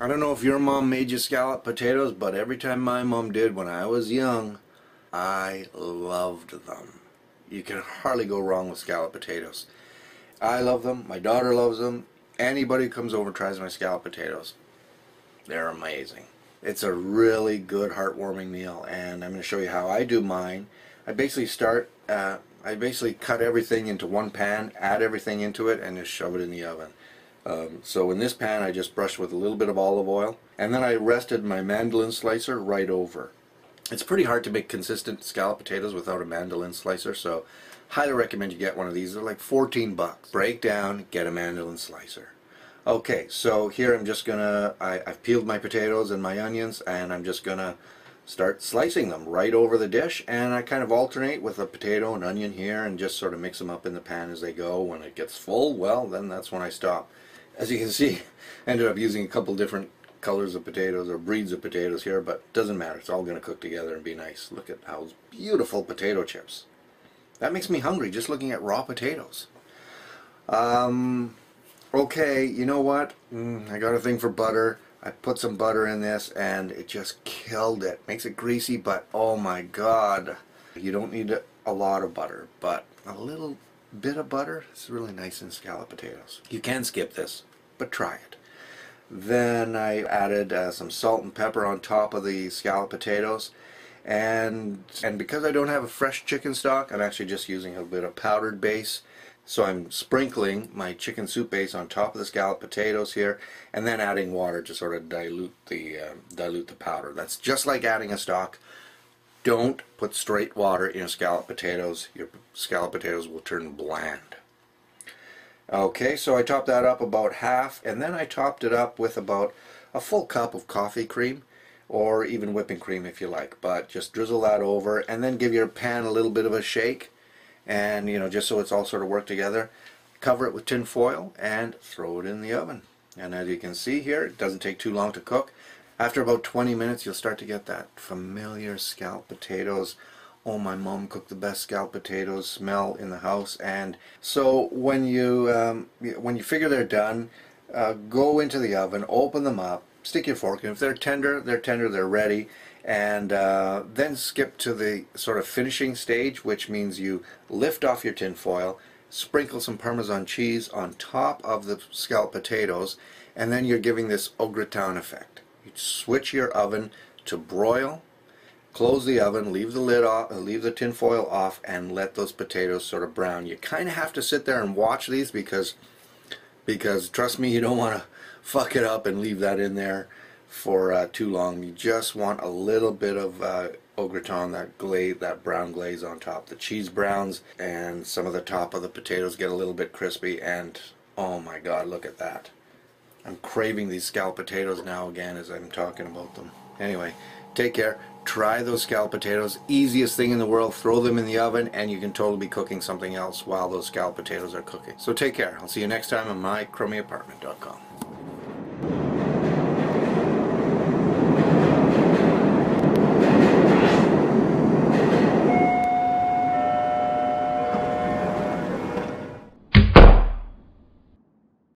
I don't know if your mom made you scalloped potatoes, but every time my mom did when I was young, I loved them. You can hardly go wrong with scalloped potatoes. I love them. My daughter loves them. Anybody who comes over and tries my scalloped potatoes, they're amazing. It's a really good heartwarming meal, and I'm going to show you how I do mine. I basically cut everything into one pan, add everything into it, and just shove it in the oven. So in this pan I just brushed with a little bit of olive oil, and then I rested my mandolin slicer right over. It's pretty hard to make consistent scalloped potatoes without a mandolin slicer, so highly recommend you get one of these. They're like 14 bucks. Break down, get a mandolin slicer. Okay, so here I'm just gonna, I've peeled my potatoes and my onions, and I'm just gonna start slicing them right over the dish, and I kind of alternate with a potato and onion here and just sort of mix them up in the pan as they go. When it gets full, well, then that's when I stop. As you can see, I ended up using a couple different colors of potatoes or breeds of potatoes here, but it doesn't matter. It's all going to cook together and be nice. Look at how beautiful potato chips. That makes me hungry just looking at raw potatoes. Okay, you know what? I got a thing for butter. I put some butter in this and it just killed it. Makes it greasy, but oh my god. You don't need a lot of butter, but a little bit of butter is really nice in scalloped potatoes. You can skip this, but try it. Then I added some salt and pepper on top of the scalloped potatoes, and because I don't have a fresh chicken stock, I'm actually just using a bit of powdered base. So I'm sprinkling my chicken soup base on top of the scalloped potatoes here, and then adding water to sort of dilute the powder. That's just like adding a stock. Don't put straight water in your scalloped potatoes. Your scalloped potatoes will turn bland. Okay, so I topped that up about half, and then I topped it up with about a full cup of coffee cream, or even whipping cream if you like, but just drizzle that over, and then give your pan a little bit of a shake, and just so it's all sort of worked together. Cover it with tin foil and throw it in the oven. And as you can see here, it doesn't take too long to cook. After about 20 minutes you'll start to get that familiar scalloped potatoes. Oh, my mom cooked the best scalloped potatoes smell in the house. And so when you figure they're done, go into the oven, open them up, stick your fork in. If they're tender, they're ready. And then skip to the sort of finishing stage, which means you lift off your tin foil, sprinkle some Parmesan cheese on top of the scalloped potatoes, and then you're giving this au gratin effect. You switch your oven to broil, close the oven, leave the lid off, leave the tin foil off, and let those potatoes sort of brown. You kind of have to sit there and watch these because trust me, you don't want to fuck it up and leave that in there for too long. You just want a little bit of au gratin, that glaze, that brown glaze on top. The cheese browns and some of the top of the potatoes get a little bit crispy, and oh my god, look at that. I'm craving these scalloped potatoes now again as I'm talking about them. Anyway, take care. Try those scalloped potatoes. Easiest thing in the world. Throw them in the oven and you can totally be cooking something else while those scalloped potatoes are cooking. So take care. I'll see you next time on mycrummy apartment.com.